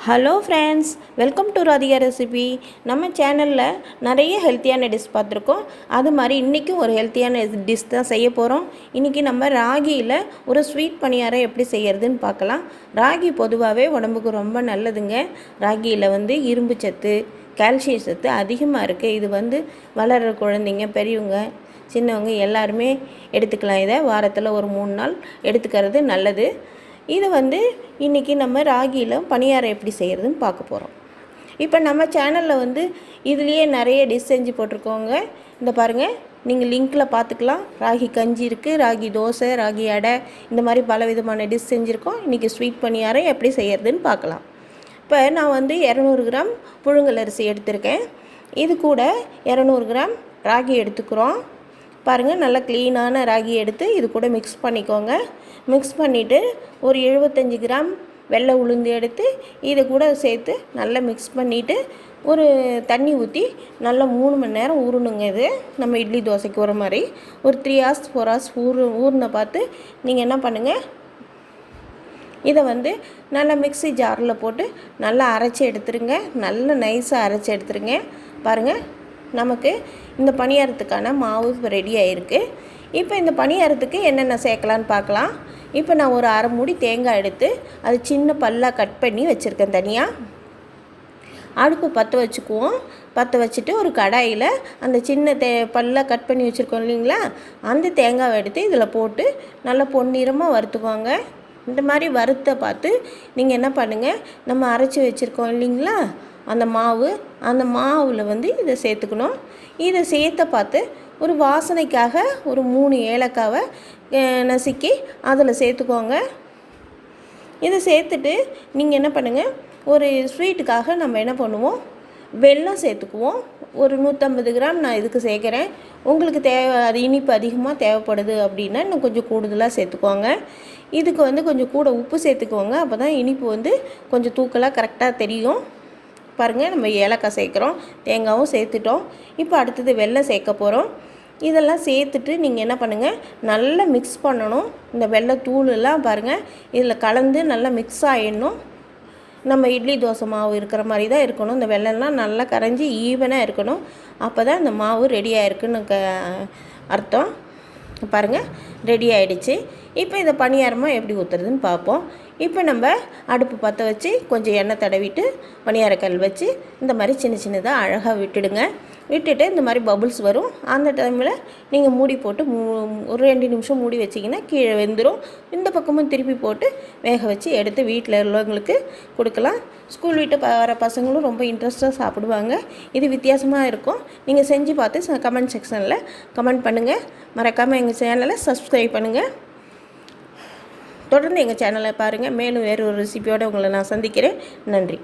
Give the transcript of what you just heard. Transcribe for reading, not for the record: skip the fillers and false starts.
Hello friends, welcome to Radhika recipe. நம்ம சேனலில் நிறைய ஹெல்த்தியான டிஷ் பார்த்துருக்கோம். அது மாதிரி இன்றைக்கும் ஒரு ஹெல்த்தியான டிஷ் தான் செய்ய போகிறோம். இன்றைக்கி நம்ம ராகியில் ஒரு ஸ்வீட் பணியாரம் எப்படி செய்கிறதுன்னு பார்க்கலாம். ராகி பொதுவாகவே உடம்புக்கு ரொம்ப நல்லதுங்க. ராகியில் இரும்பு சத்து, கால்சியம் சத்து அதிகமாக இருக்குது. இது வளர்கிற குழந்தைங்க, பெரியவங்க, சின்னவங்க எல்லாருமே எடுத்துக்கலாம். இதை வாரத்தில் ஒரு 3 நாள் எடுத்துக்கிறது நல்லது. இது இன்றைக்கி நம்ம ராகியில் பணியாரம் எப்படி செய்கிறதுன்னு பார்க்க போகிறோம். இப்போ நம்ம சேனலில் இதுலேயே நிறைய டிஷ் செஞ்சு போட்டிருக்கோங்க. இந்த பாருங்கள், நீங்கள் லிங்க்கில் பார்த்துக்கலாம். ராகி கஞ்சி இருக்குது, ராகி தோசை, ராகி அடை, இந்த மாதிரி பல விதமான டிஷ் செஞ்சுருக்கோம். இன்றைக்கி ஸ்வீட் பணியாரம் எப்படி செய்கிறதுன்னு பார்க்கலாம். இப்போ நான் 200 கிராம் புழுங்கல் அரிசி எடுத்திருக்கேன். இது கூட 200 கிராம் ராகி எடுத்துக்கிறோம். பாருங்கள், நல்லா க்ளீனான ராகி எடுத்து இது கூட மிக்ஸ் பண்ணிக்கோங்க. மிக்ஸ் பண்ணிவிட்டு ஒரு 75 கிராம் வெள்ளை உளுந்து எடுத்து இதை கூட சேர்த்து நல்லா மிக்ஸ் பண்ணிவிட்டு ஒரு தண்ணி ஊற்றி நல்லா 3 மணி நேரம் ஊறணுங்க. இது நம்ம இட்லி தோசைக்கு ஒரு மாதிரி ஒரு 3 hours 4 hours ஊறின பார்த்து நீங்கள் என்ன பண்ணுங்கள், இதை நல்லா மிக்ஸி ஜாரில் போட்டு நல்லா அரைச்சி எடுத்துருங்க. நல்லா நைஸாக அரைச்சி எடுத்துருங்க. பாருங்கள், நமக்கு இந்த பணியாரத்துக்கான மாவு ரெடி ஆகிருக்கு. இப்போ இந்த பணியாரத்துக்கு என்னென்ன சேர்க்கலான்னு பார்க்கலாம். இப்போ நான் ஒரு அரை மூடி தேங்காய் எடுத்து அது சின்ன பல்லாக கட் பண்ணி வச்சுருக்கேன். தனியாக அடுப்பு பற்ற வச்சுக்குவோம். பற்ற வச்சுட்டு ஒரு கடாயில் அந்த சின்ன பல்லாக கட் பண்ணி வச்சுருக்கோம் இல்லைங்களா, அந்த தேங்காவை எடுத்து இதில் போட்டு நல்லா பொன்னிறமாக வறுத்துக்கோங்க. இந்த மாதிரி வறுத்த பார்த்து நீங்கள் என்ன பண்ணுங்கள், நம்ம அரைச்சி வச்சுருக்கோம் இல்லைங்களா அந்த மாவில் இதை சேர்த்துக்கணும். இதை சேர்த்த பார்த்து ஒரு வாசனைக்காக ஒரு 3 ஏலக்காவை நசுக்கி அதில் சேர்த்துக்கோங்க. இதை சேர்த்துட்டு நீங்கள் என்ன பண்ணுங்கள், ஒரு ஸ்வீட்டுக்காக நம்ம என்ன பண்ணுவோம், வெல்லம் சேர்த்துக்குவோம். ஒரு 150 கிராம் நான் இதுக்கு சேர்க்குறேன். உங்களுக்கு அது இனிப்பு அதிகமாக தேவைப்படுது அப்படின்னா இன்னும் கொஞ்சம் கூடுதலாக சேர்த்துக்கோங்க. இதுக்கு கொஞ்சம் கூட உப்பு சேர்த்துக்கோங்க. அப்போ தான் இனிப்பு கொஞ்சம் தூக்கலாக கரெக்டாக தெரியும். பாருங்கள், நம்ம ஏலக்காய் சேர்க்குறோம், தேங்காயும் சேர்த்துட்டோம். இப்போ அடுத்தது வெல்லம் சேர்க்க போகிறோம். இதெல்லாம் சேர்த்துட்டு நீங்கள் என்ன பண்ணுங்கள், நல்லா மிக்ஸ் பண்ணணும். இந்த வெல்லைத்தூளெல்லாம் பாருங்கள் இதில் கலந்து நல்லா மிக்ஸ் ஆகிடணும். நம்ம இட்லி தோசை மாவு இருக்கிற மாதிரி தான் இருக்கணும். இந்த வெல்லம்லாம் நல்லா கரைஞ்சி ஈவனாக இருக்கணும். அப்போ தான் இந்த மாவு ரெடி ஆகிருக்குன்னு அர்த்தம். பாருங்கள், ரெடி ஆகிடுச்சு. இப்போ இந்த பணியாரமாக எப்படி ஊற்றுறதுன்னு பார்ப்போம். இப்போ நம்ம அடுப்பு பற்ற வச்சு கொஞ்சம் எண்ணெய் தடவிட்டு பணியாரக்கல் வச்சு இந்த மாதிரி சின்ன சின்னதாக அழகாக விட்டுட்டு இந்த மாதிரி பபுள்ஸ் வரும். அந்த டைமில் நீங்கள் மூடி போட்டு ஒரு 2 நிமிஷம் மூடி வச்சிங்கன்னா கீழே வெந்துடும். இந்த பக்கமும் திருப்பி போட்டு வேக வச்சு எடுத்து வீட்டில் உள்ளவங்களுக்கு கொடுக்கலாம். ஸ்கூல் விட்டு வர பசங்களும் ரொம்ப இன்ட்ரெஸ்ட்டாக சாப்பிடுவாங்க. இது வித்தியாசமாக இருக்கும். நீங்கள் செஞ்சு பார்த்து கமெண்ட் செக்ஷனில் கமெண்ட் பண்ணுங்கள். மறக்காமல் எங்கள் சேனலை சப்ஸ்கிரைப் பண்ணுங்கள். தொடர்ந்து எங்கள் சேனலை பாருங்கள். மேலும் வேறு ஒரு ரெசிபியோடு உங்களை நான் சந்திக்கிறேன். நன்றி.